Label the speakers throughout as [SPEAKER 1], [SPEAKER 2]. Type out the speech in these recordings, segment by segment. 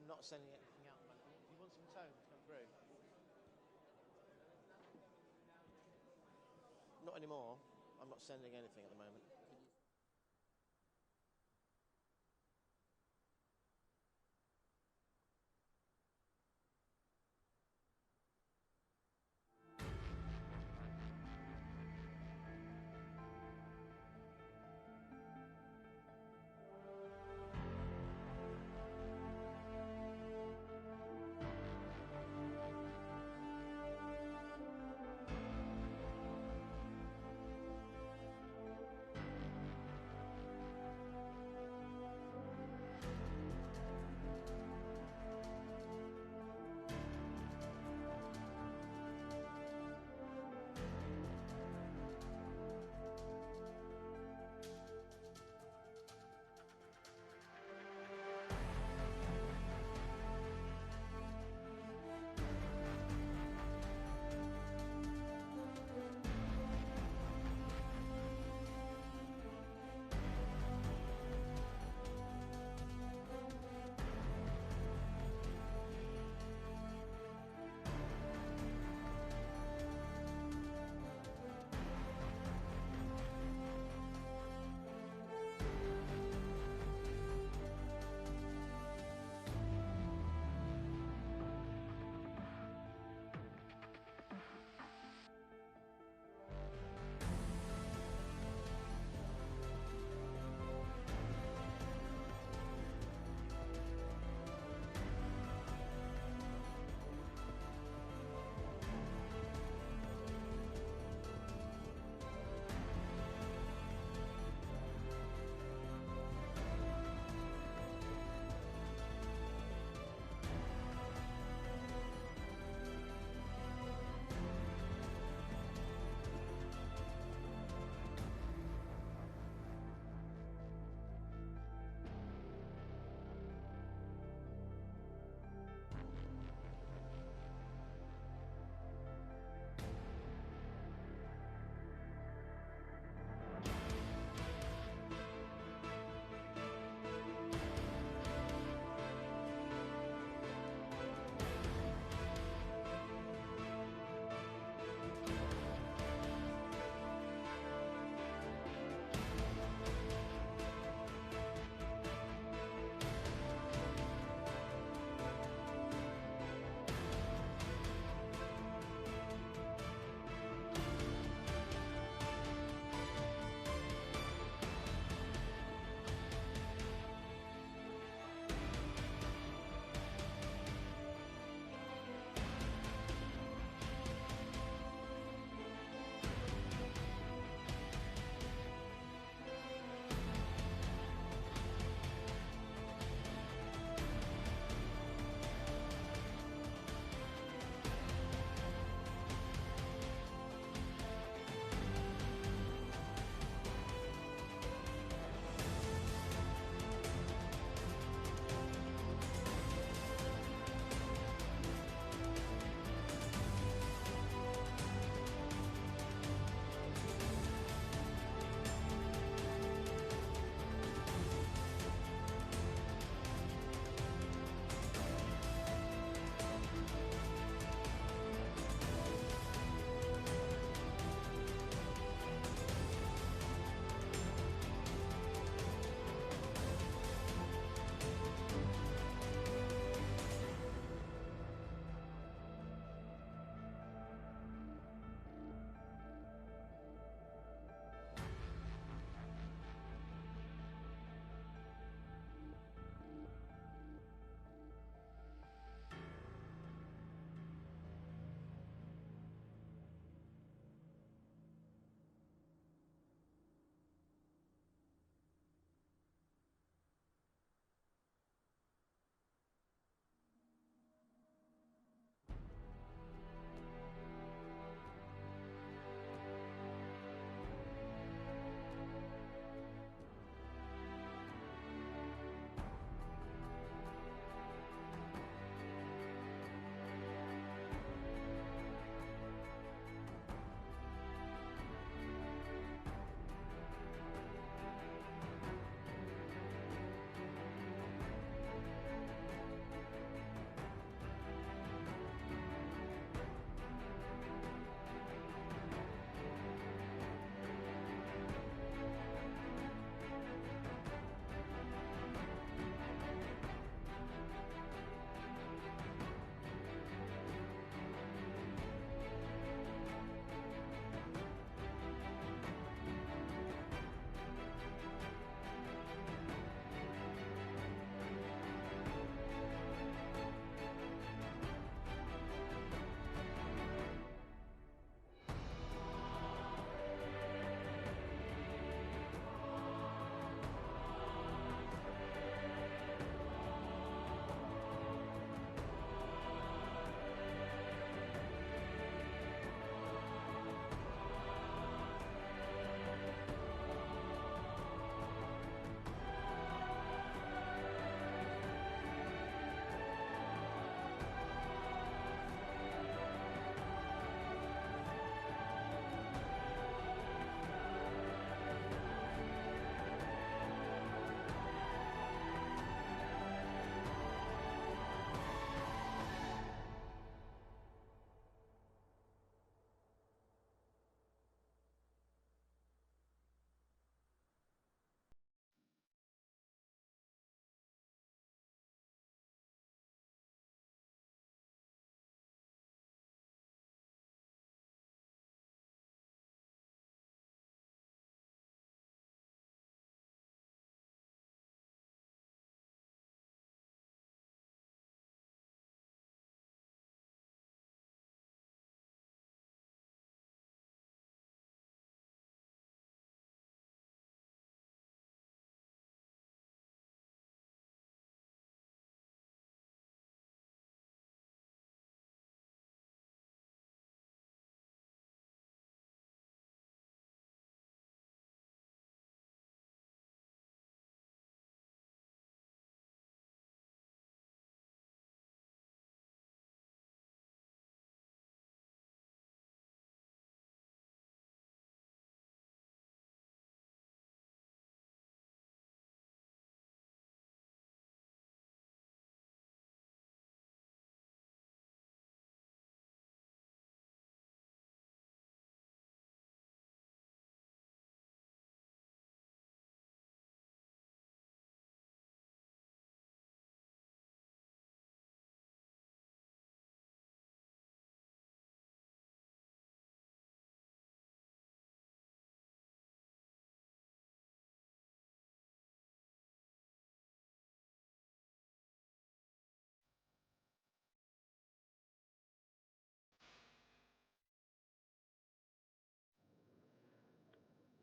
[SPEAKER 1] I'm not sending anything out. You want some tone to come through? Not anymore. I'm not sending anything at the moment.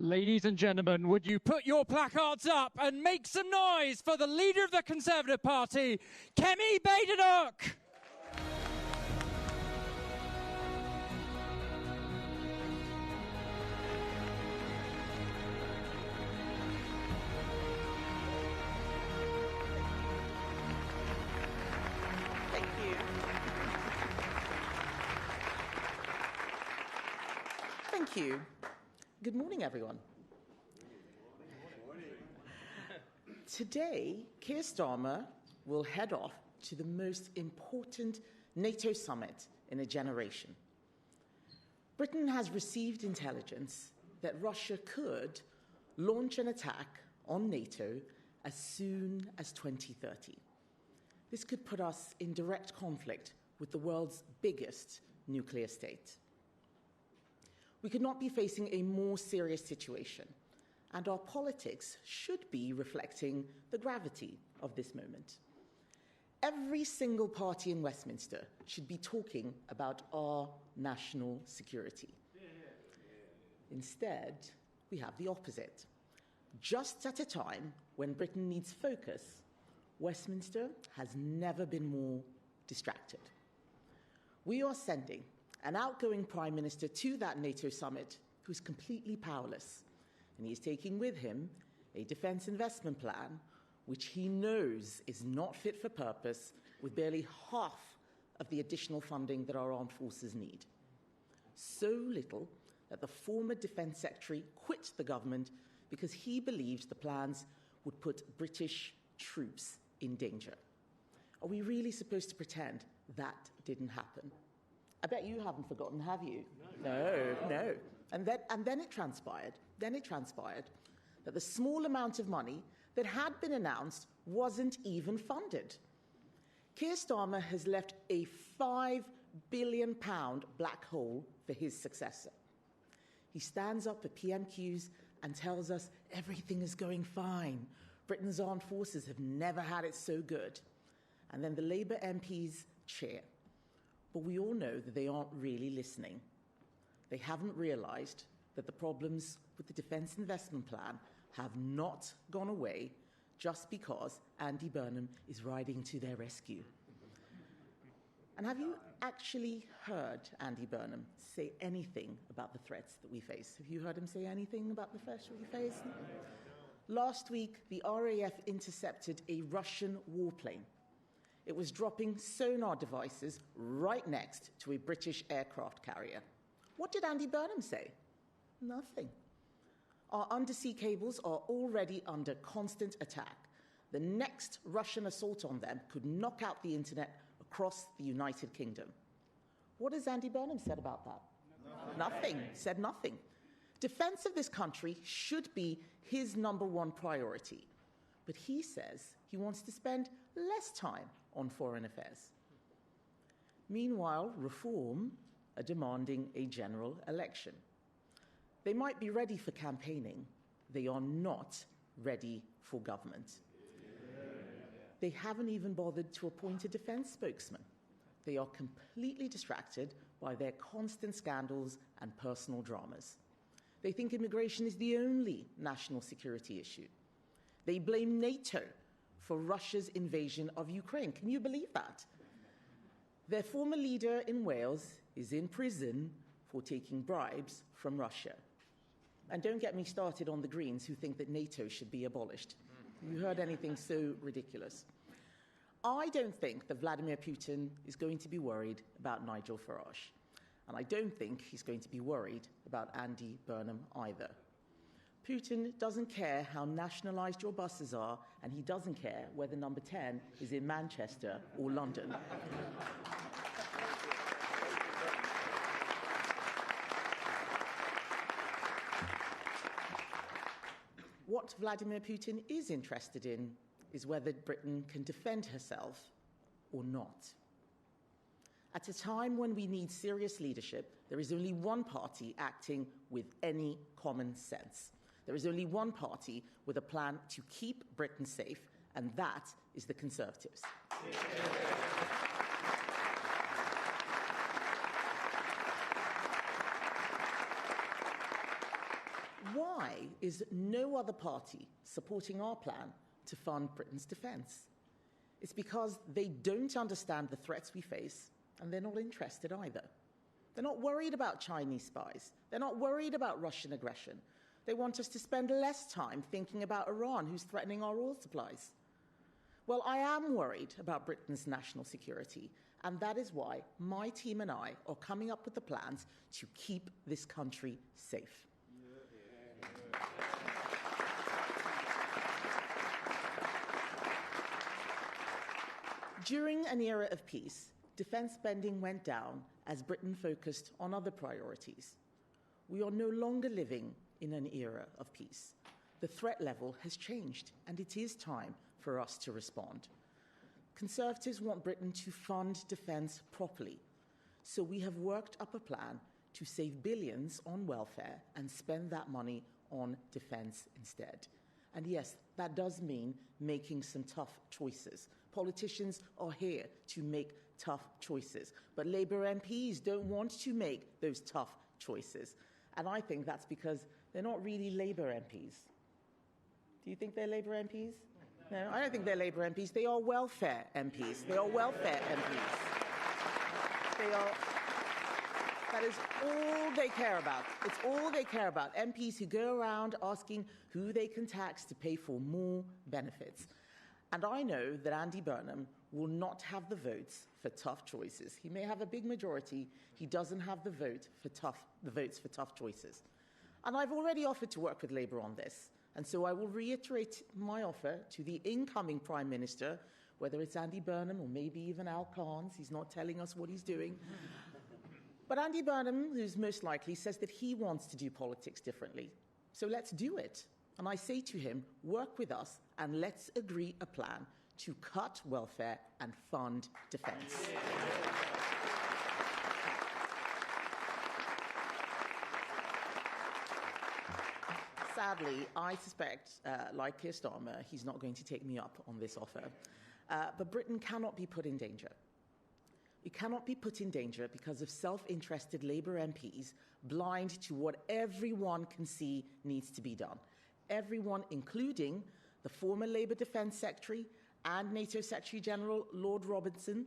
[SPEAKER 2] Ladies and gentlemen, would you put your placards up and make some noise for the leader of the Conservative Party, Kemi Badenoch?
[SPEAKER 3] Thank you. Thank you. Good morning, everyone. Today, Keir Starmer will head off to the most important NATO summit in a generation. Britain has received intelligence that Russia could launch an attack on NATO as soon as 2030. This could put us in direct conflict with the world's biggest nuclear state. We could not be facing a more serious situation, and our politics should be reflecting the gravity of this moment. Every single party in Westminster should be talking about our national security. Instead, we have the opposite. Just at a time when Britain needs focus, Westminster has never been more distracted. We are sending an outgoing Prime Minister to that NATO summit who's completely powerless, and he is taking with him a defence investment plan which he knows is not fit for purpose, with barely half of the additional funding that our armed forces need. So little that the former Defence Secretary quit the government because he believed the plans would put British troops in danger. Are we really supposed to pretend that didn't happen? I bet you haven't forgotten, have you? No. And then it transpired that the small amount of money that had been announced wasn't even funded. Keir Starmer has left a £5 billion black hole for his successor. He stands up at PMQs and tells us everything is going fine. Britain's armed forces have never had it so good. And then the Labour MPs cheer. But we all know that they aren't really listening. They haven't realised that the problems with the Defence Investment Plan have not gone away just because Andy Burnham is riding to their rescue. And have you actually heard Andy Burnham say anything about the threats that we face? Have you heard him say anything about the threats we face? Last week, the RAF intercepted a Russian warplane. It was dropping sonar devices right next to a British aircraft carrier. What did Andy Burnham say? Nothing. Our undersea cables are already under constant attack. The next Russian assault on them could knock out the internet across the United Kingdom. What has Andy Burnham said about that? Nothing. Said nothing. Defence of this country should be his number one priority. But he says he wants to spend less time on foreign affairs. Meanwhile, Reform are demanding a general election. They might be ready for campaigning. They are not ready for government. They haven't even bothered to appoint a defence spokesman. They are completely distracted by their constant scandals and personal dramas. They think immigration is the only national security issue. They blame NATO for Russia's invasion of Ukraine. Can you believe that? Their former leader in Wales is in prison for taking bribes from Russia. And don't get me started on the Greens who think that NATO should be abolished. You heard anything so ridiculous? I don't think that Vladimir Putin is going to be worried about Nigel Farage. And I don't think he's going to be worried about Andy Burnham either. Putin doesn't care how nationalised your buses are, and he doesn't care whether number 10 is in Manchester or London. What Vladimir Putin is interested in is whether Britain can defend herself or not. At a time when we need serious leadership, there is only one party acting with any common sense. There is only one party with a plan to keep Britain safe, and that is the Conservatives. Why is no other party supporting our plan to fund Britain's defence. It's because they don't understand the threats we face, and they're not interested either. They're not worried about Chinese spies. They're not worried about Russian aggression. They want us to spend less time thinking about Iran, who's threatening our oil supplies. Well, I am worried about Britain's national security, and that is why my team and I are coming up with the plans to keep this country safe. During an era of peace, defence spending went down as Britain focused on other priorities. We are no longer living in an era of peace. The threat level has changed, and it is time for us to respond. Conservatives want Britain to fund defence properly, so we have worked up a plan to save billions on welfare and spend that money on defence instead. And yes, that does mean making some tough choices. Politicians are here to make tough choices, but Labour MPs don't want to make those tough choices. And I think that's because they're not really Labour MPs. Do you think they're Labour MPs? No, I don't think they're Labour MPs. They are welfare MPs. They are welfare MPs. That is all they care about. It's all they care about. MPs who go around asking who they can tax to pay for more benefits. And I know that Andy Burnham will not have the votes for tough choices. He may have a big majority. He doesn't have the votes for tough choices. And I've already offered to work with Labour on this. And so I will reiterate my offer to the incoming Prime Minister, whether it's Andy Burnham or maybe even Al Carnes. He's not telling us what he's doing. But Andy Burnham, who's most likely, says that he wants to do politics differently. So let's do it. And I say to him, work with us and let's agree a plan to cut welfare and fund defence. Sadly, I suspect, like Keir Starmer, he's not going to take me up on this offer. But Britain cannot be put in danger. It cannot be put in danger because of self-interested Labour MPs blind to what everyone can see needs to be done. Everyone, including the former Labour Defence Secretary and NATO Secretary General Lord Robinson,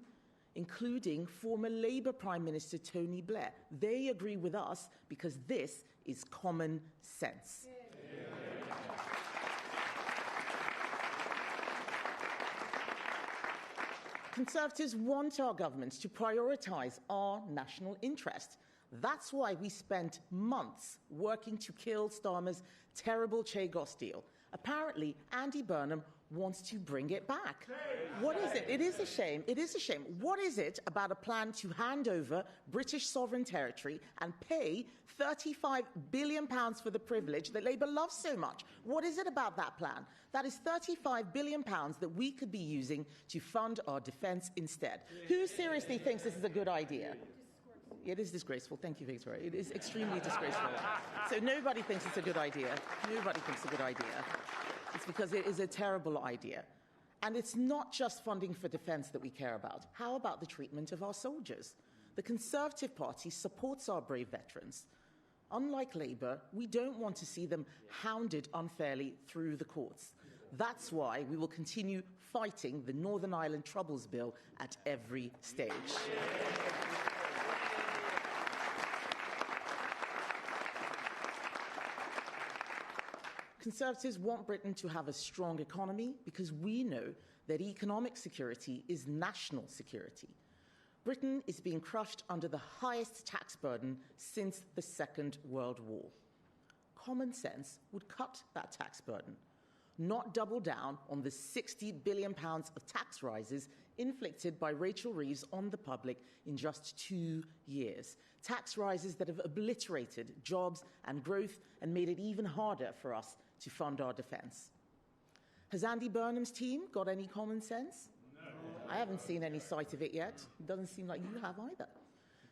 [SPEAKER 3] including former Labour Prime Minister Tony Blair. They agree with us because this is common sense. Conservatives want our government to prioritise our national interest. That's why we spent months working to kill Starmer's terrible Chagos deal. Apparently, Andy Burnham wants to bring it back. What is it? It is a shame. It is a shame. What is it about a plan to hand over British sovereign territory and pay £35 billion for the privilege that Labour loves so much? What is it about that plan? That is £35 billion that we could be using to fund our defence instead. Who seriously thinks this is a good idea? It is disgraceful. Thank you, Victoria. It is extremely disgraceful. So nobody thinks it's a good idea. Nobody thinks it's a good idea. It's because it is a terrible idea. And it's not just funding for defence that we care about. How about the treatment of our soldiers? The Conservative Party supports our brave veterans. Unlike Labour, we don't want to see them hounded unfairly through the courts. That's why we will continue fighting the Northern Ireland Troubles Bill at every stage. Conservatives want Britain to have a strong economy because we know that economic security is national security. Britain is being crushed under the highest tax burden since the Second World War. Common sense would cut that tax burden, not double down on the £60 billion of tax rises inflicted by Rachel Reeves on the public in just 2 years. Tax rises that have obliterated jobs and growth and made it even harder for us to fund our defence. Has Andy Burnham's team got any common sense? No. I haven't seen any sight of it yet. It doesn't seem like you have either.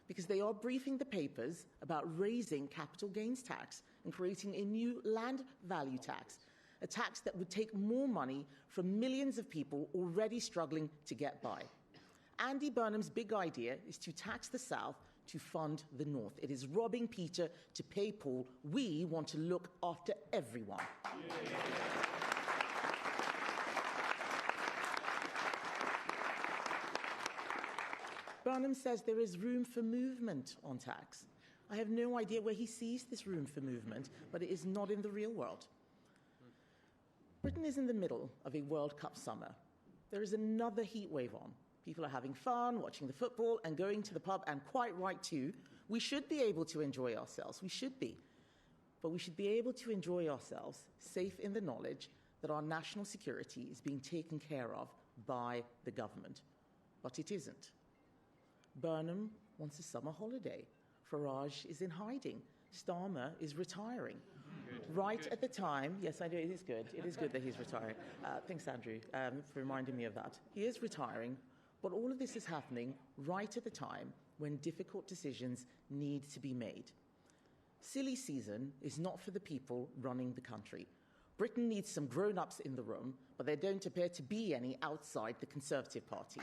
[SPEAKER 3] Because they are briefing the papers about raising capital gains tax and creating a new land value tax, a tax that would take more money from millions of people already struggling to get by. Andy Burnham's big idea is to tax the South to fund the North. It is robbing Peter to pay Paul. We want to look after everyone. Burnham says there is room for movement on tax. I have no idea where he sees this room for movement, but it is not in the real world. Britain is in the middle of a World Cup summer. There is another heat wave on. People are having fun, watching the football, and going to the pub, and quite right too. We should be able to enjoy ourselves. We should be. But we should be able to enjoy ourselves, safe in the knowledge that our national security is being taken care of by the government. But it isn't. Burnham wants a summer holiday. Farage is in hiding. Starmer is retiring. Good. Right at the time, yes, I know, it is good. It is good that he's retiring. Thanks, Andrew, for reminding me of that. He is retiring, but all of this is happening right at the time when difficult decisions need to be made. Silly season is not for the people running the country. Britain needs some grown-ups in the room, but there don't appear to be any outside the Conservative Party.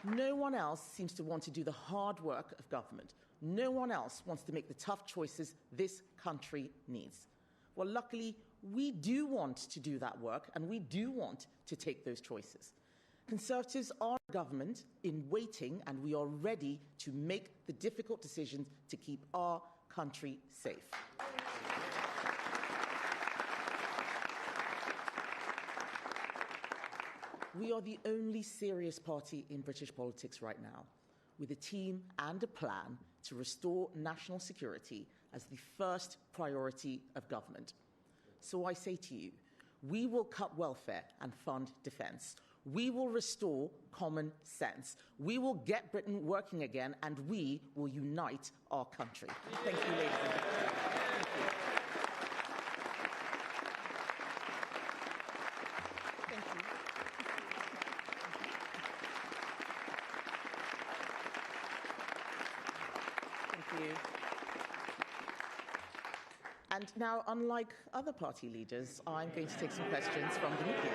[SPEAKER 3] No one else seems to want to do the hard work of government. No one else wants to make the tough choices this country needs. Well, luckily, we do want to do that work, and we do want to take those choices. Conservatives are a government in waiting, and we are ready to make the difficult decisions to keep our country safe. We are the only serious party in British politics right now, with a team and a plan to restore national security as the first priority of government. So I say to you, we will cut welfare and fund defence. We will restore common sense. We will get Britain working again, and we will unite our country. Thank you, ladies and gentlemen. And now, unlike other party leaders, I'm going to take some questions from the media.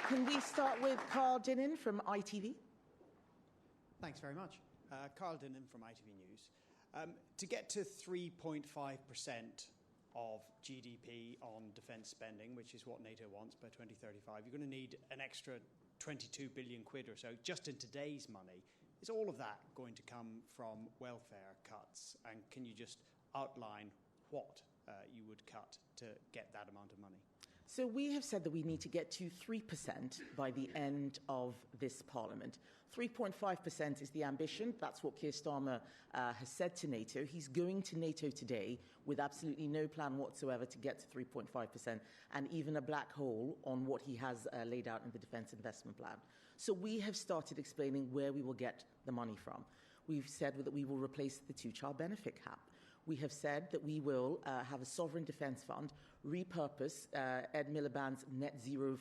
[SPEAKER 3] Can we start with Carl Dinnan from ITV?
[SPEAKER 4] Thanks very much. Carl Dinnan from ITV News. To get to 3.5% of GDP on defence spending, which is what NATO wants by 2035, you're going to need an extra 22 billion quid or so just in today's money. Is all of that going to come from welfare cuts? And can you just outline what you would cut to get that amount of money?
[SPEAKER 3] So we have said that we need to get to 3% by the end of this Parliament. 3.5% is the ambition. That's what Keir Starmer has said to NATO. He's going to NATO today with absolutely no plan whatsoever to get to 3.5% and even a black hole on what he has laid out in the Defence Investment Plan. So we have started explaining where we will get the money from. We've said that we will replace the two-child benefit cap. We have said that we will have a sovereign defence fund, repurpose Ed Miliband's net zero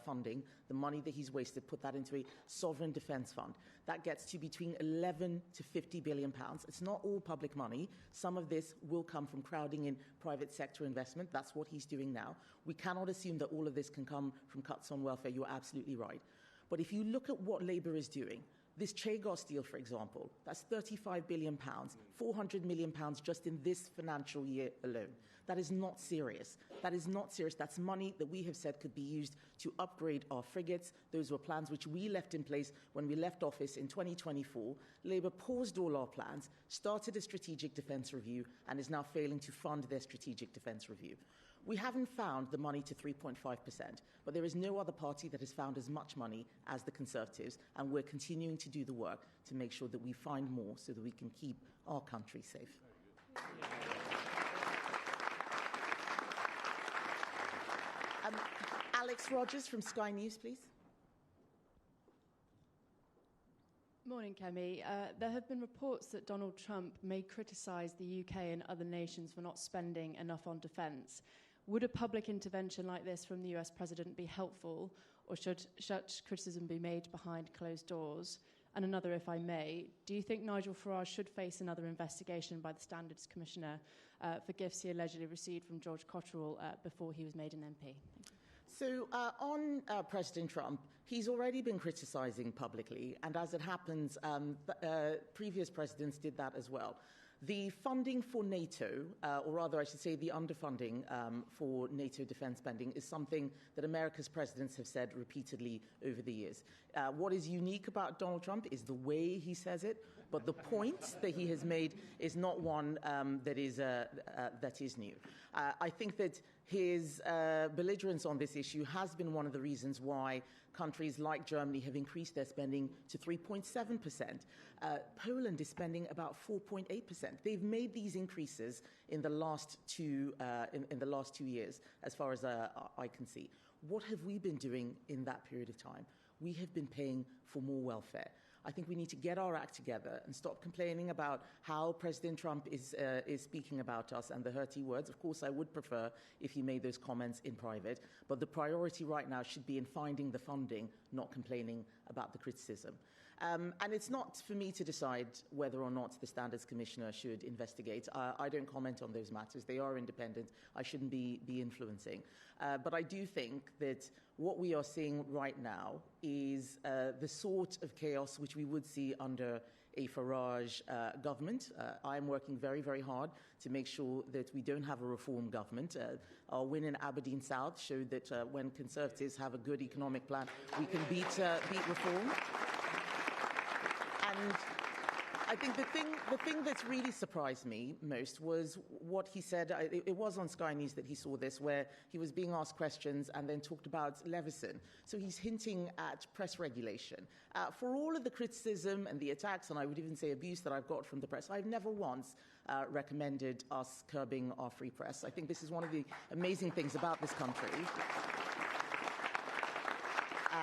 [SPEAKER 3] funding, the money that he's wasted, put that into a sovereign defence fund. That gets to between 11 to 50 billion pounds. It's not all public money. Some of this will come from crowding in private sector investment. That's what he's doing now. We cannot assume that all of this can come from cuts on welfare. You're absolutely right. But if you look at what Labour is doing, this Chagos deal, for example, that's £35 billion, £400 million just in this financial year alone. That is not serious. That is not serious. That's money that we have said could be used to upgrade our frigates. Those were plans which we left in place when we left office in 2024. Labour paused all our plans, started a strategic defence review, and is now failing to fund their strategic defence review. We haven't found the money to 3.5%, but there is no other party that has found as much money as the Conservatives, and we're continuing to do the work to make sure that we find more so that we can keep our country safe. Alex Rogers from Sky News, please.
[SPEAKER 5] Morning, Kemi. There have been reports that Donald Trump may criticise the UK and other nations for not spending enough on defence. Would a public intervention like this from the US president be helpful, or should such criticism be made behind closed doors? And another, if I may, do you think Nigel Farage should face another investigation by the Standards Commissioner for gifts he allegedly received from George Cotterill before he was made an MP?
[SPEAKER 3] So on President Trump, he's already been criticizing publicly, and as it happens, previous presidents did that as well. The funding for NATO, or rather I should say the underfunding for NATO defense spending, is something that America's presidents have said repeatedly over the years. What is unique about Donald Trump is the way he says it, but the point that he has made is not one that is new. I think that his belligerence on this issue has been one of the reasons why countries like Germany have increased their spending to 3.7%. Poland is spending about 4.8%. They've made these increases in the last two years, as far as I can see. What have we been doing in that period of time? We have been paying for more welfare. I think we need to get our act together and stop complaining about how President Trump is speaking about us and the hurty words. Of course, I would prefer if he made those comments in private, but the priority right now should be in finding the funding, not complaining about the criticism. And it's not for me to decide whether or not the Standards Commissioner should investigate. I don't comment on those matters. They are independent. I shouldn't be influencing. But I do think that what we are seeing right now is the sort of chaos which we would see under a Farage government. I'm working very, very hard to make sure that we don't have a reform government. Our win in Aberdeen South showed that when Conservatives have a good economic plan, we can beat reform. And I think the thing that's really surprised me most was what he said. It was on Sky News that he saw this, where he was being asked questions and then talked about Leveson. So he's hinting at press regulation. For all of the criticism and the attacks, and I would even say abuse that I've got from the press, I've never once recommended us curbing our free press. I think this is one of the amazing things about this country.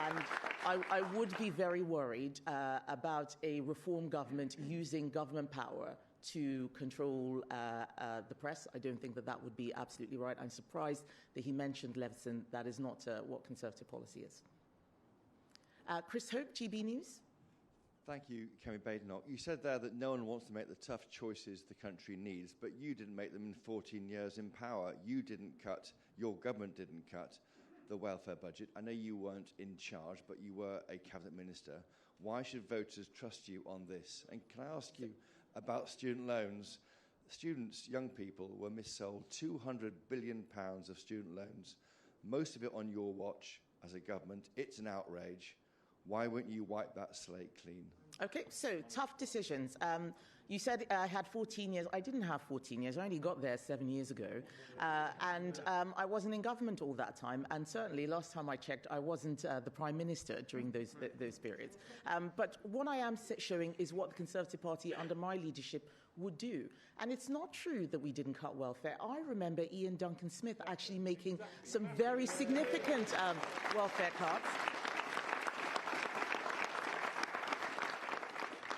[SPEAKER 3] And I would be very worried about a reform government using government power to control the press. I don't think that would be absolutely right. I'm surprised that he mentioned Leveson. That is not what Conservative policy is. Chris Hope, GB News.
[SPEAKER 6] Thank you, Kemi Badenoch. You said there that no one wants to make the tough choices the country needs, but you didn't make them in 14 years in power. You didn't cut, your government didn't cut the welfare budget. I know you weren't in charge, but you were a cabinet minister. Why should voters trust you on this? And can I ask you about student loans? Students, young people, were missold £200 billion of student loans, most of it on your watch as a government. It's an outrage. Why won't you wipe that slate clean?
[SPEAKER 3] Okay, so tough decisions. You said I had 14 years. I didn't have 14 years. I only got there 7 years ago. And I wasn't in government all that time. And certainly, last time I checked, I wasn't the Prime Minister during those periods. But what I am showing is what the Conservative Party under my leadership would do. And it's not true that we didn't cut welfare. I remember Ian Duncan Smith actually making some very significant welfare cuts.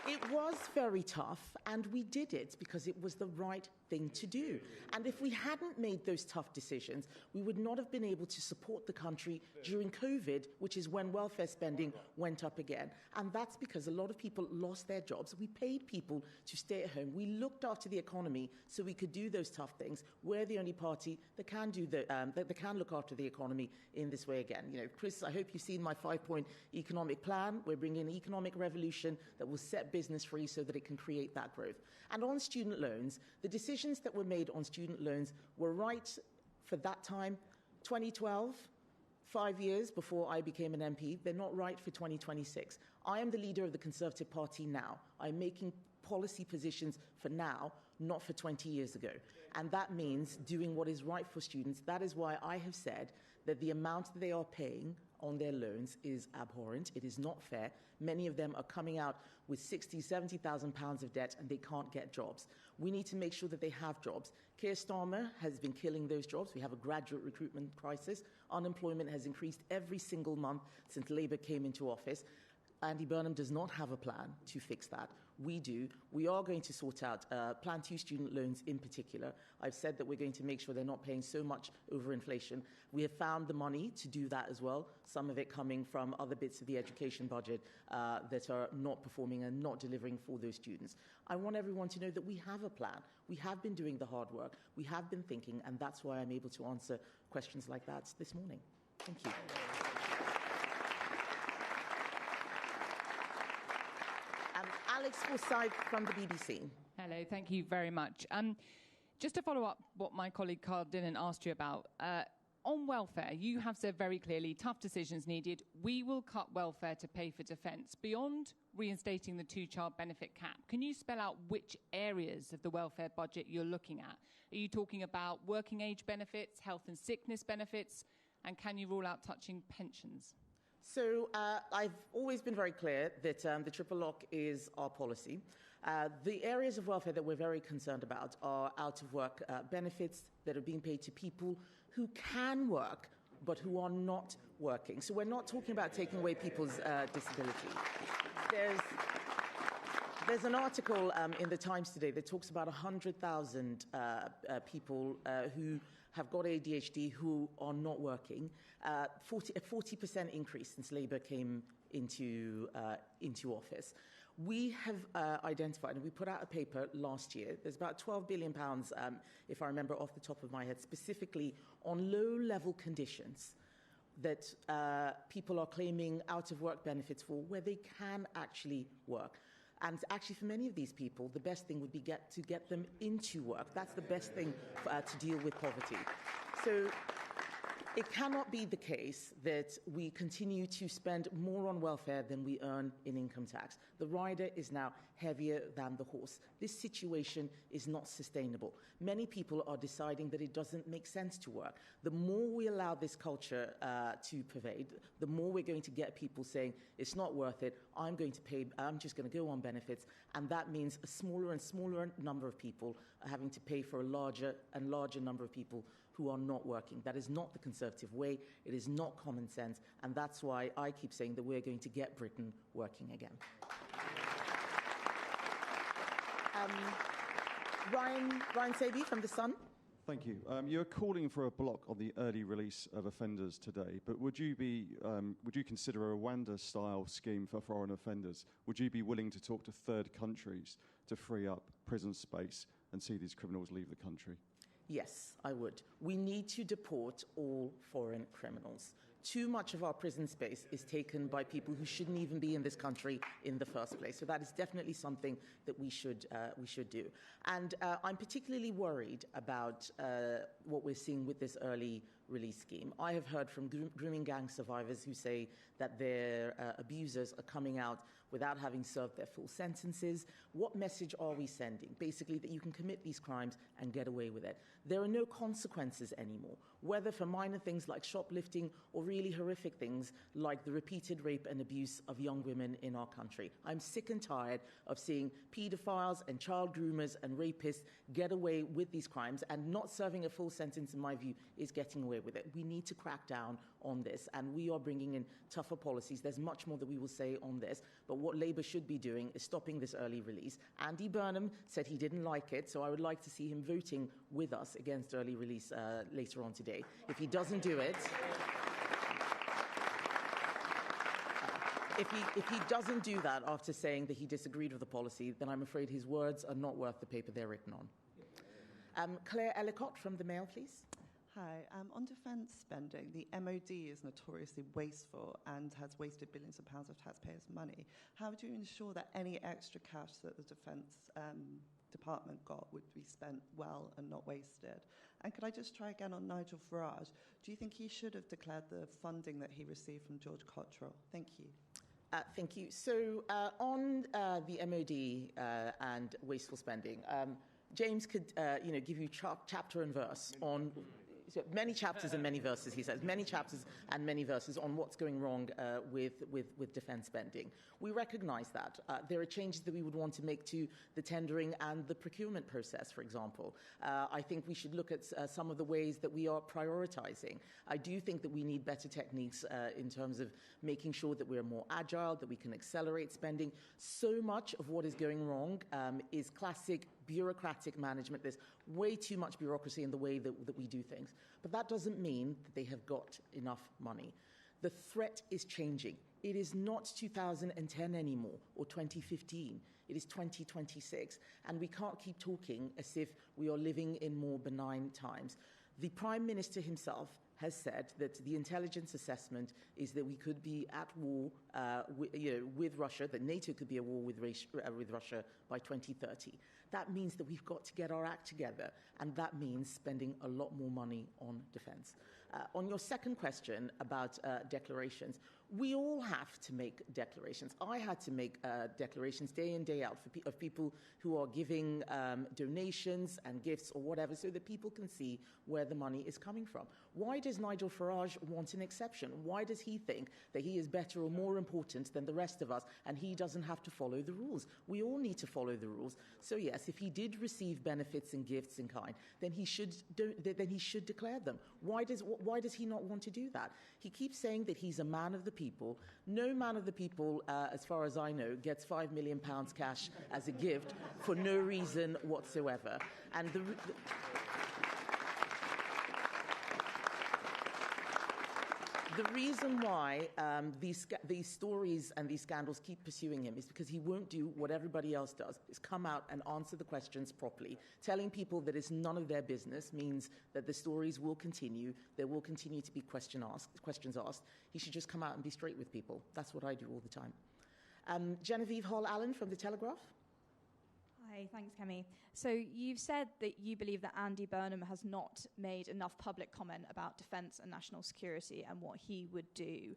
[SPEAKER 3] It was very tough, and we did it because it was the right thing to do. And if we hadn't made those tough decisions, we would not have been able to support the country during COVID, which is when welfare spending went up again. And that's because a lot of people lost their jobs. We paid people to stay at home. We looked after the economy so we could do those tough things. We're the only party that can do that can look after the economy in this way again. You know, Chris, I hope you've seen my 5-point economic plan. We're bringing an economic revolution that will set business free so that it can create that growth. And on student loans, the decisions that were made on student loans were right for that time, 2012, 5 years before I became an MP. They're not right for 2026. I am the leader of the Conservative Party now. I'm making policy positions for now, not for 20 years ago. And that means doing what is right for students. That is why I have said that the amount that they are paying on their loans is abhorrent. It is not fair. Many of them are coming out with £60,000, £70,000 of debt and they can't get jobs. We need to make sure that they have jobs. Keir Starmer has been killing those jobs. We have a graduate recruitment crisis. Unemployment has increased every single month since Labour came into office. Andy Burnham does not have a plan to fix that. We do. We are going to sort out Plan 2 student loans in particular. I've said that we're going to make sure they're not paying so much over inflation. We have found the money to do that as well, some of it coming from other bits of the education budget that are not performing and not delivering for those students. I want everyone to know that we have a plan. We have been doing the hard work. We have been thinking, and that's why I'm able to answer questions like that this morning. Thank you. Alex Forsyth from the BBC.
[SPEAKER 7] Hello, thank you very much. Just to follow up what my colleague Carl Dinnan asked you about, on welfare, you have said very clearly, tough decisions needed. We will cut welfare to pay for defence. Beyond reinstating the two-child benefit cap, can you spell out which areas of the welfare budget you're looking at? Are you talking about working age benefits, health and sickness benefits, and can you rule out touching pensions?
[SPEAKER 3] So I've always been very clear that the triple lock is our policy. The areas of welfare that we're very concerned about are out-of-work benefits that are being paid to people who can work but who are not working. So we're not talking about taking away people's disability. There's an article in the Times today that talks about 100,000 people who have got ADHD who are not working, a 40% increase since Labour came into office. We have identified, and we put out a paper last year, there's about £12 billion, if I remember off the top of my head, specifically on low-level conditions that people are claiming out-of-work benefits for where they can actually work. And actually, for many of these people, the best thing would be to get them into work. That's the best thing to deal with poverty. So it cannot be the case that we continue to spend more on welfare than we earn in income tax. The rider is now heavier than the horse. This situation is not sustainable. Many people are deciding that it doesn't make sense to work. The more we allow this culture to pervade, the more we're going to get people saying, it's not worth it, I'm just going to go on benefits, and that means a smaller and smaller number of people are having to pay for a larger and larger number of people who are not working. That is not the Conservative way. It is not common sense. And that's why I keep saying that we're going to get Britain working again. Ryan Saby from The Sun.
[SPEAKER 8] Thank you. You're calling for a block on the early release of offenders today, but would you consider a Rwanda-style scheme for foreign offenders? Would you be willing to talk to third countries to free up prison space and see these criminals leave the country?
[SPEAKER 3] Yes, I would. We need to deport all foreign criminals. Too much of our prison space is taken by people who shouldn't even be in this country in the first place. So that is definitely something that we should do. And I'm particularly worried about what we're seeing with this early release scheme. I have heard from grooming gang survivors who say that their abusers are coming out without having served their full sentences. What message are we sending? Basically, that you can commit these crimes and get away with it. There are no consequences anymore, whether for minor things like shoplifting or really horrific things like the repeated rape and abuse of young women in our country. I'm sick and tired of seeing paedophiles and child groomers and rapists get away with these crimes, and not serving a full sentence, in my view, is getting away with it. We need to crack down on this, and we are bringing in tougher policies. There's much more that we will say on this, but what Labour should be doing is stopping this early release. Andy Burnham said he didn't like it, so I would like to see him voting with us against early release later on today. If he doesn't do it... If he doesn't do that after saying that he disagreed with the policy, then I'm afraid his words are not worth the paper they're written on. Claire Ellicott from The Mail, please.
[SPEAKER 9] Hi. On defence spending, the MOD is notoriously wasteful and has wasted billions of pounds of taxpayers' money. How do you ensure that any extra cash that the Defence Department got would be spent well and not wasted? And could I just try again on Nigel Farage? Do you think he should have declared the funding that he received from George Cottrell? Thank you.
[SPEAKER 3] Thank you. So on the MOD and wasteful spending, James could give you chapter and verse on many chapters and many verses, he says, many chapters and many verses on what's going wrong with defence spending. We recognise that. There are changes that we would want to make to the tendering and the procurement process, for example. I think we should look at some of the ways that we are prioritising. I do think that we need better techniques in terms of making sure that we're more agile, that we can accelerate spending. So much of what is going wrong is classic bureaucratic management. There's way too much bureaucracy in the way that we do things. But that doesn't mean that they have got enough money. The threat is changing. It is not 2010 anymore or 2015. It is 2026, and we can't keep talking as if we are living in more benign times. The Prime Minister himself has said that the intelligence assessment is that we could be at war with Russia, that NATO could be at war with Russia by 2030. That means that we've got to get our act together, and that means spending a lot more money on defence. On your second question about declarations, we all have to make declarations. I had to make declarations day in, day out of people who are giving donations and gifts or whatever, so that people can see where the money is coming from. Why does Nigel Farage want an exception? Why does he think that he is better or more important than the rest of us and he doesn't have to follow the rules? We all need to follow the rules. So yes, if he did receive benefits and gifts in kind, then he should declare them. Why does he not want to do that? He keeps saying that he's a man of the people. No man of the people, as far as I know, gets £5 million cash as a gift for no reason whatsoever. And the reason why these stories and these scandals keep pursuing him is because he won't do what everybody else does, is come out and answer the questions properly. Telling people that it's none of their business means that the stories will continue, there will continue to be questions asked. He should just come out and be straight with people. That's what I do all the time. Genevieve Hall-Allen from The Telegraph.
[SPEAKER 10] Hi, thanks, Kemi. So you've said that you believe that Andy Burnham has not made enough public comment about defence and national security and what he would do.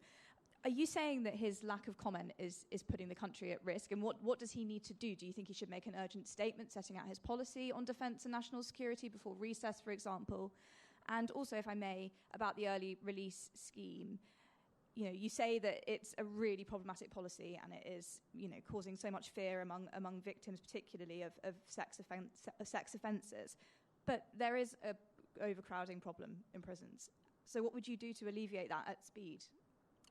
[SPEAKER 10] Are you saying that his lack of comment is putting the country at risk? And what does he need to do? Do you think he should make an urgent statement setting out his policy on defence and national security before recess, for example? And also, if I may, about the early release scheme. You know, you say that it's a really problematic policy and it is, you know, causing so much fear among victims, particularly of sex offences. But there is an overcrowding problem in prisons. So what would you do to alleviate that at speed?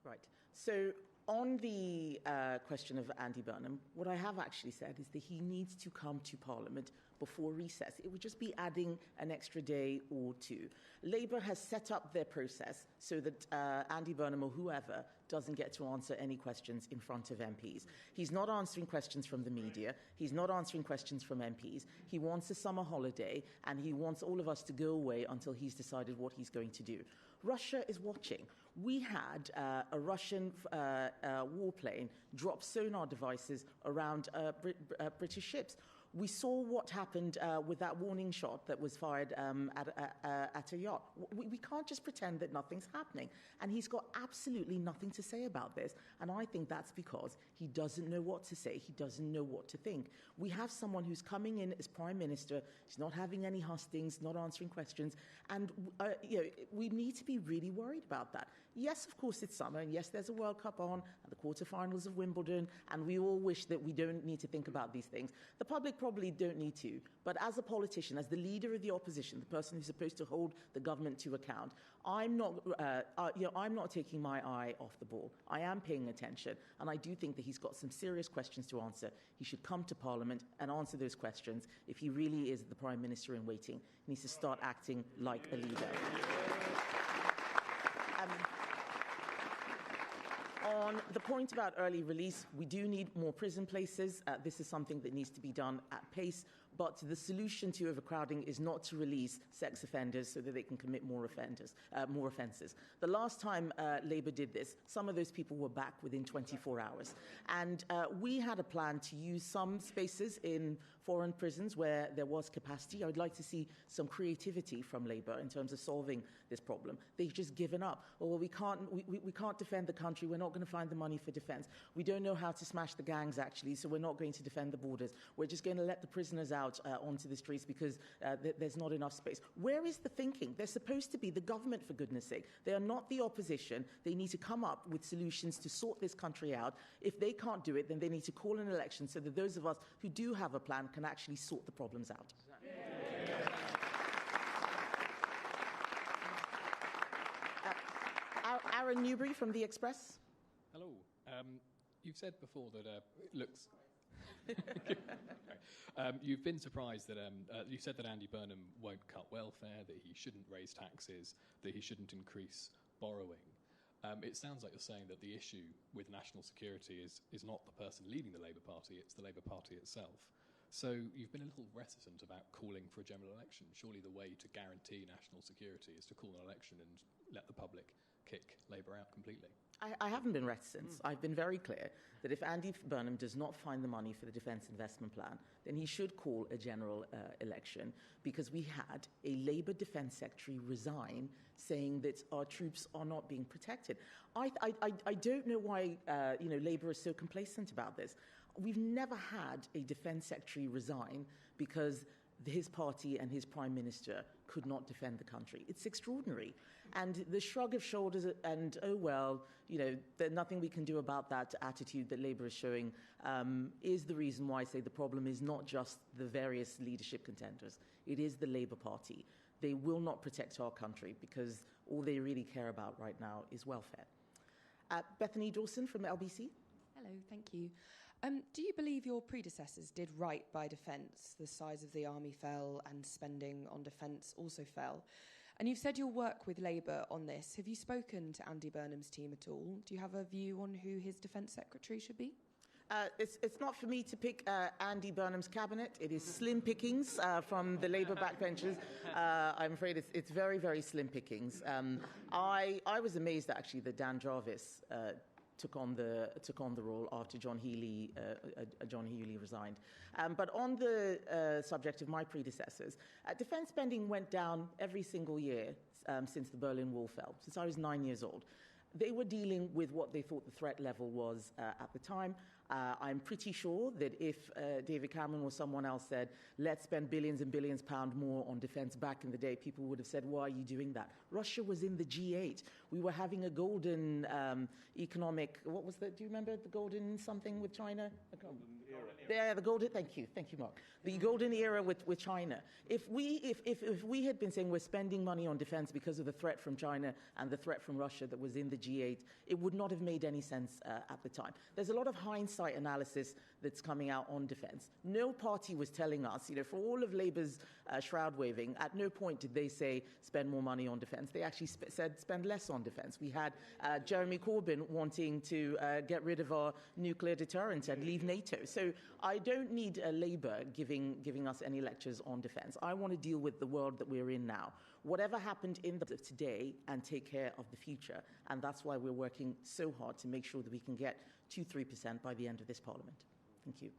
[SPEAKER 3] Right. So on the question of Andy Burnham, what I have actually said is that he needs to come to Parliament before recess. It would just be adding an extra day or two. Labour has set up their process so that Andy Burnham or whoever doesn't get to answer any questions in front of MPs. He's not answering questions from the media. He's not answering questions from MPs. He wants a summer holiday, and he wants all of us to go away until he's decided what he's going to do. Russia is watching. We had a Russian warplane drop sonar devices around British ships. We saw what happened with that warning shot that was fired at a yacht. We can't just pretend that nothing's happening. And he's got absolutely nothing to say about this. And I think that's because he doesn't know what to say. He doesn't know what to think. We have someone who's coming in as Prime Minister. He's not having any hustings, not answering questions. And we need to be really worried about that. Yes, of course, it's summer. And yes, there's a World Cup on and the quarterfinals of Wimbledon. And we all wish that we don't need to think about these things. The public probably don't need to, but as a politician, as the leader of the opposition, the person who's supposed to hold the government to account, I'm not taking my eye off the ball. I am paying attention, and I do think that he's got some serious questions to answer. He should come to Parliament and answer those questions. If he really is the Prime Minister in waiting, he needs to start acting like a leader. On the point about early release, we do need more prison places. This is something that needs to be done at pace. But the solution to overcrowding is not to release sex offenders so that they can commit more offences. The last time Labour did this, some of those people were back within 24 hours. And we had a plan to use some spaces in foreign prisons where there was capacity. I would like to see some creativity from Labour in terms of solving this problem. They've just given up. Oh, well, we can't defend the country. We're not going to find the money for defence. We don't know how to smash the gangs, actually, so we're not going to defend the borders. We're just going to let the prisoners out onto the streets because there's not enough space. Where is the thinking? They're supposed to be the government, for goodness sake. They are not the opposition. They need to come up with solutions to sort this country out. If they can't do it, then they need to call an election so that those of us who do have a plan can actually sort the problems out. Aaron Newbury from The Express.
[SPEAKER 11] Hello. You've said before that it looks... you've been surprised that you said that Andy Burnham won't cut welfare, that he shouldn't raise taxes, that he shouldn't increase borrowing. It sounds like you're saying that the issue with national security is not the person leading the Labour Party, it's the Labour Party itself. So you've been a little reticent about calling for a general election. Surely the way to guarantee national security is to call an election and let the public kick Labour out completely.
[SPEAKER 3] I haven't been reticent. I've been very clear that if Andy Burnham does not find the money for the Defence Investment Plan, then he should call a general election, because we had a Labour Defence Secretary resign saying that our troops are not being protected. I don't know why Labour is so complacent about this. We've never had a Defence Secretary resign because his party and his Prime Minister could not defend the country. It's extraordinary. And the shrug of shoulders and, oh, well, there's nothing we can do about that attitude that Labour is showing is the reason why I say the problem is not just the various leadership contenders. It is the Labour Party. They will not protect our country because all they really care about right now is welfare. Bethany Dawson from LBC.
[SPEAKER 12] Hello, thank you. Do you believe your predecessors did right by defence? The size of the army fell and spending on defence also fell. And you've said you'll work with Labour on this. Have you spoken to Andy Burnham's team at all? Do you have a view on who his defence secretary should be?
[SPEAKER 3] It's not for me to pick Andy Burnham's cabinet. It is slim pickings from the Labour backbenchers. I'm afraid it's very, very slim pickings. I was amazed, actually, that Dan Jarvis took on the role after John Healey resigned. But on the subject of my predecessors, defence spending went down every single year since the Berlin Wall fell, since I was 9 years old. They were dealing with what they thought the threat level was at the time. I'm pretty sure that if David Cameron or someone else said, let's spend billions and billions of pounds more on defence back in the day, people would have said, why are you doing that? Russia was in the G8. We were having a golden economic, what was that? Do you remember the golden something with China? Yeah, the golden, thank you, Mark. The golden era with China. If we had been saying we're spending money on defence because of the threat from China and the threat from Russia that was in the G8, it would not have made any sense at the time. There's a lot of hindsight analysis that's coming out on defence. No party was telling us, for all of Labour's shroud waving, at no point did they say spend more money on defence. They actually said spend less on defence. We had Jeremy Corbyn wanting to get rid of our nuclear deterrent and leave NATO. So I don't need Labour giving us any lectures on defence. I want to deal with the world that we're in now. Whatever happened in the today and take care of the future. And that's why we're working so hard to make sure that we can get 2-3% by the end of this Parliament. Thank you.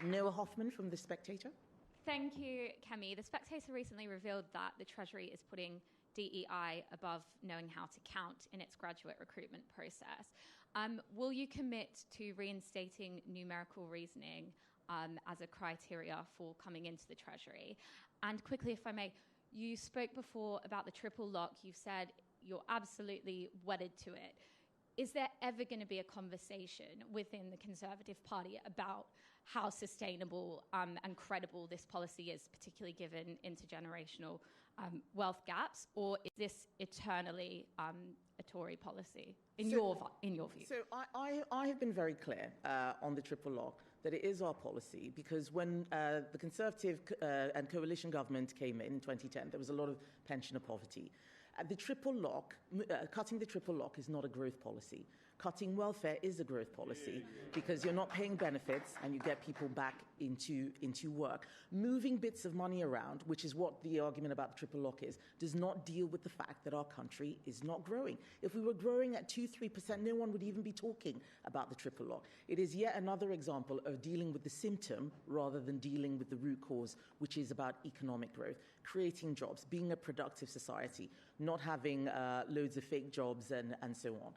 [SPEAKER 3] Noah Hoffman from The Spectator.
[SPEAKER 13] Thank you, Kemi. The Spectator recently revealed that the Treasury is putting DEI above knowing how to count in its graduate recruitment process. Will you commit to reinstating numerical reasoning as a criteria for coming into the Treasury? And quickly, if I may, you spoke before about the triple lock. You've said you're absolutely wedded to it. Is there ever going to be a conversation within the Conservative Party about how sustainable and credible this policy is, particularly given intergenerational wealth gaps, or is this eternally a Tory policy in your view?
[SPEAKER 3] So I have been very clear on the triple lock that it is our policy, because when the Conservative and coalition government came in 2010, there was a lot of pensioner poverty. The triple lock, cutting the triple lock is not a growth policy. Cutting welfare is a growth policy because you're not paying benefits and you get people back into work. Moving bits of money around, which is what the argument about the triple lock is, does not deal with the fact that our country is not growing. If we were growing at 2-3%, no one would even be talking about the triple lock. It is yet another example of dealing with the symptom rather than dealing with the root cause, which is about economic growth, creating jobs, being a productive society, not having loads of fake jobs and so on.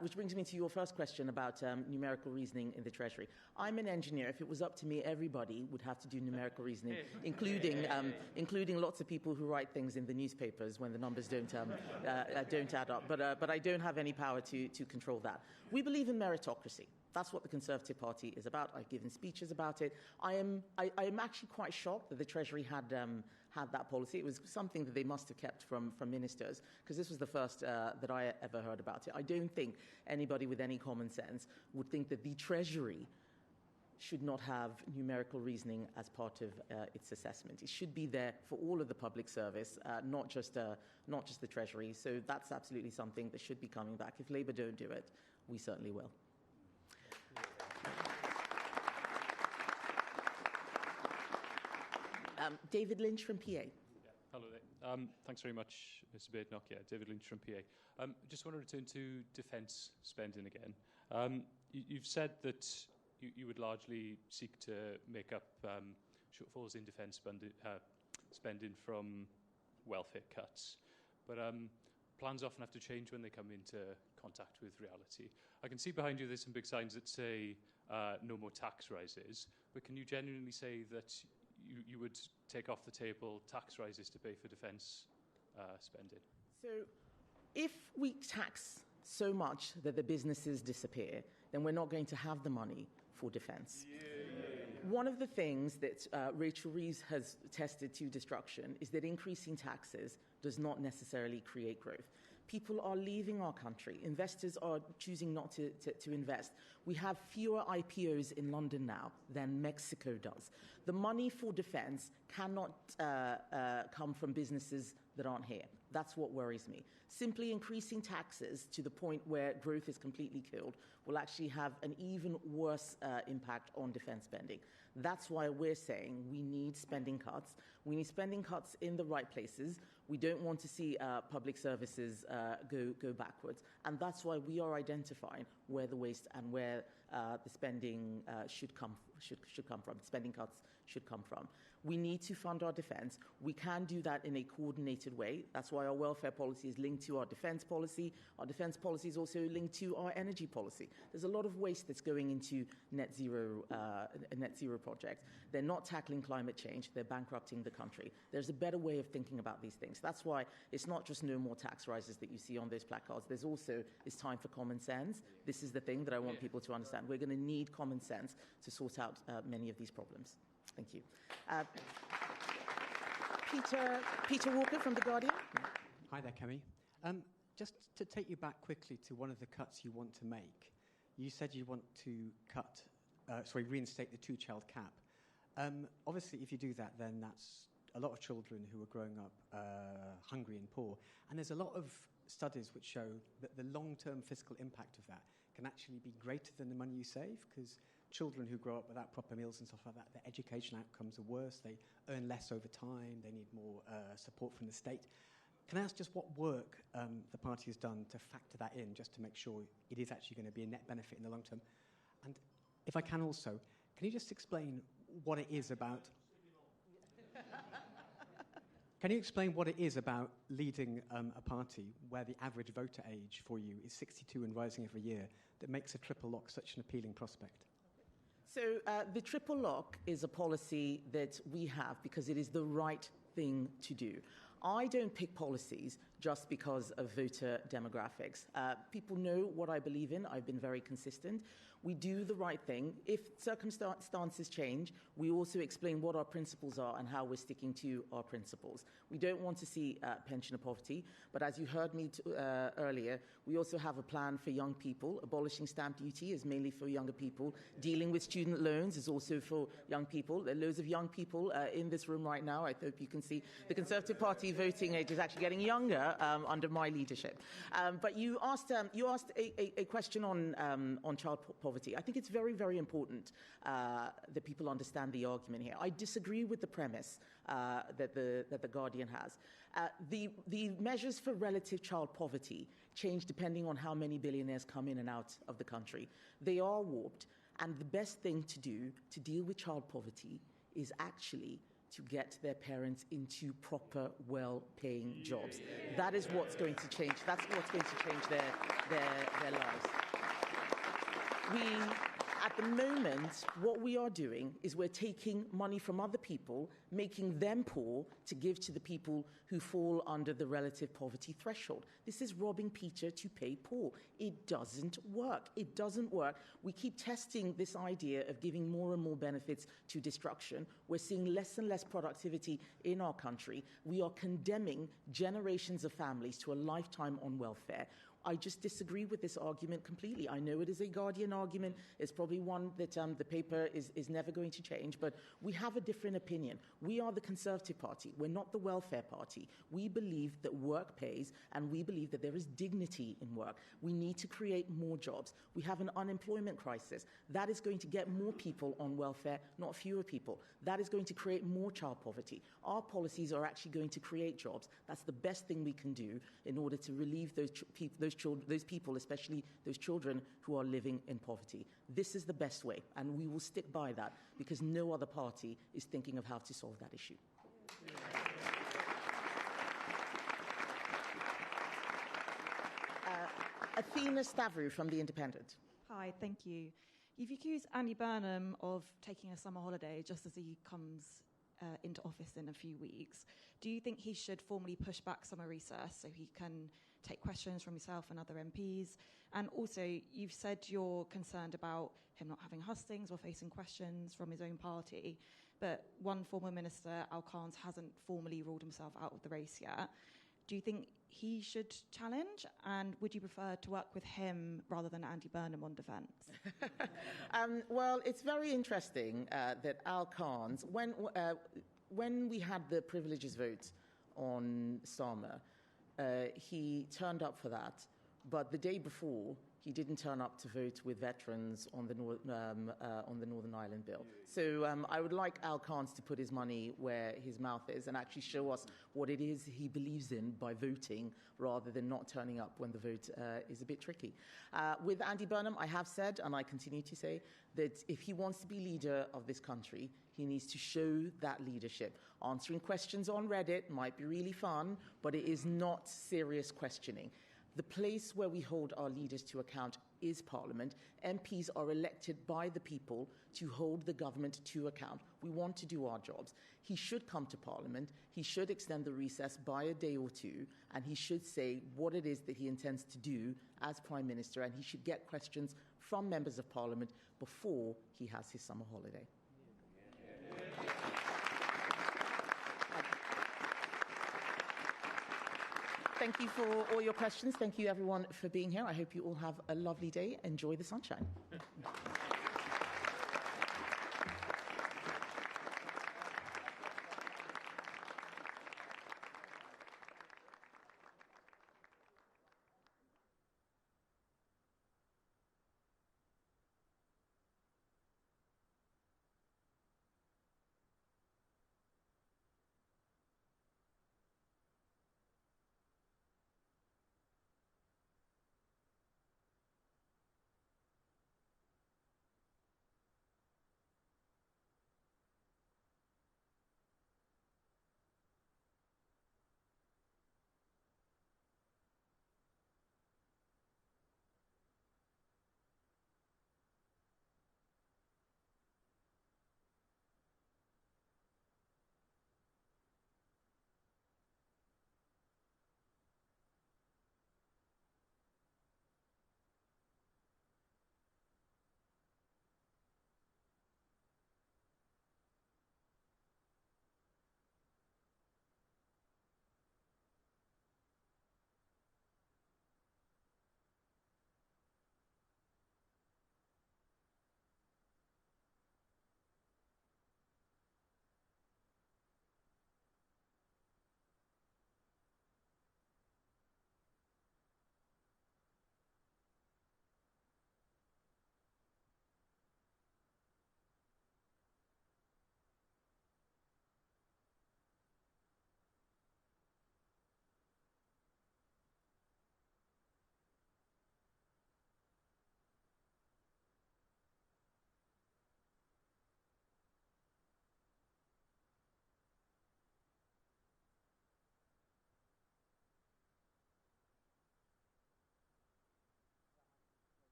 [SPEAKER 3] Which brings me to your first question about numerical reasoning in the Treasury. I'm an engineer. If it was up to me, everybody would have to do numerical reasoning, including lots of people who write things in the newspapers when the numbers don't add up. But I don't have any power to control that. We believe in meritocracy. That's what the Conservative Party is about. I've given speeches about it. I am actually quite shocked that the Treasury had that policy. It was something that they must have kept from ministers, because this was the first that I ever heard about it. I don't think anybody with any common sense would think that the Treasury should not have numerical reasoning as part of its assessment. It should be there for all of the public service, not just the Treasury. So that's absolutely something that should be coming back. If Labour don't do it, we certainly will. David Lynch from PA.
[SPEAKER 14] Hello there. Thanks very much, Mr. Badenoch. Yeah, David Lynch from PA. Just want to return to defence spending again. You've said that you would largely seek to make up shortfalls in defence spending from welfare cuts. But plans often have to change when they come into contact with reality. I can see behind you there's some big signs that say no more tax rises, but can you genuinely say that you would take off the table tax rises to pay for defence spending?
[SPEAKER 3] So if we tax so much that the businesses disappear, then we're not going to have the money for defence. One of the things that Rachel Reeves has tested to destruction is that increasing taxes does not necessarily create growth. People are leaving our country. Investors are choosing not to invest. We have fewer IPOs in London now than Mexico does. The money for defence cannot come from businesses that aren't here. That's what worries me. Simply increasing taxes to the point where growth is completely killed will actually have an even worse impact on defence spending. That's why we're saying we need spending cuts. We need spending cuts in the right places. We don't want to see public services go backwards. And that's why we are identifying where the waste and where the spending should come from. Spending cuts should come from. We need to fund our defence. We can do that in a coordinated way. That's why our welfare policy is linked to our defence policy. Our defence policy is also linked to our energy policy. There's a lot of waste that's going into net zero projects. They're not tackling climate change. They're bankrupting the country. There's a better way of thinking about these things. That's why it's not just no more tax rises that you see on those placards. There's also, it's time for common sense. This is the thing that I want people to understand. We're going to need common sense to sort out many of these problems. Thank you. Peter Walker from The Guardian.
[SPEAKER 15] Hi there, Kemi. Just to take you back quickly to one of the cuts you want to make. You said you want to reinstate the two-child cap. Obviously, if you do that, then that's a lot of children who are growing up hungry and poor. And there's a lot of studies which show that the long-term fiscal impact of that can actually be greater than the money you save, because children who grow up without proper meals and stuff like that, their education outcomes are worse, they earn less over time, they need more support from the state. Can I ask just what work the party has done to factor that in, just to make sure it is actually going to be a net benefit in the long term? And if I can also, can you just explain what it is about... Can you explain what it is about leading a party where the average voter age for you is 62 and rising every year that makes a triple lock such an appealing prospect?
[SPEAKER 3] So the triple lock is a policy that we have because it is the right thing to do. I don't pick policies just because of voter demographics. People know what I believe in. I've been very consistent. We do the right thing. If circumstances change, we also explain what our principles are and how we're sticking to our principles. We don't want to see pensioner poverty, but as you heard me earlier, we also have a plan for young people. Abolishing stamp duty is mainly for younger people. Dealing with student loans is also for young people. There are loads of young people in this room right now. I hope you can see the Conservative Party voting age is actually getting younger under my leadership. But you asked a question on child poverty. I think it's very, very important that people understand the argument here. I disagree with the premise that the Guardian has. The measures for relative child poverty change depending on how many billionaires come in and out of the country. They are warped, and the best thing to do to deal with child poverty is actually to get their parents into proper, well-paying jobs. That is what's going to change. That's what's going to change their lives. At the moment, what we are doing is we're taking money from other people, making them poor, to give to the people who fall under the relative poverty threshold. This is robbing Peter to pay Paul. It doesn't work. It doesn't work. We keep testing this idea of giving more and more benefits to destruction. We're seeing less and less productivity in our country. We are condemning generations of families to a lifetime on welfare. I just disagree with this argument completely. I know it is a Guardian argument. It's probably one that the paper is never going to change, but we have a different opinion. We are the Conservative Party. We're not the welfare party. We believe that work pays, and we believe that there is dignity in work. We need to create more jobs. We have an unemployment crisis. That is going to get more people on welfare, not fewer people. That is going to create more child poverty. Our policies are actually going to create jobs. That's the best thing we can do in order to relieve those people, especially those children who are living in poverty. This is the best way, and we will stick by that because no other party is thinking of how to solve that issue. Athena Stavru from The Independent.
[SPEAKER 16] Hi, thank you. You've accused Andy Burnham of taking a summer holiday just as he comes into office in a few weeks. Do you think he should formally push back summer recess so he can take questions from yourself and other MPs? And also, you've said you're concerned about him not having hustings or facing questions from his own party, but one former minister, Al Khan's, hasn't formally ruled himself out of the race yet. Do you think he should challenge? And would you prefer to work with him rather than Andy Burnham on defence?
[SPEAKER 3] Well, it's very interesting that Al Khan's, when we had the privileges vote on Sama, he turned up for that. But the day before, he didn't turn up to vote with veterans on the Northern Ireland bill. So I would like Al Khan's to put his money where his mouth is and actually show us what it is he believes in by voting rather than not turning up when the vote is a bit tricky. With Andy Burnham, I have said, and I continue to say, that if he wants to be leader of this country, he needs to show that leadership. Answering questions on Reddit might be really fun, but it is not serious questioning. The place where we hold our leaders to account is Parliament. MPs are elected by the people to hold the government to account. We want to do our jobs. He should come to Parliament. He should extend the recess by a day or two, and he should say what it is that he intends to do as Prime Minister, and he should get questions from members of Parliament before he has his summer holiday. Thank you for all your questions. Thank you, everyone, for being here. I hope you all have a lovely day. Enjoy the sunshine.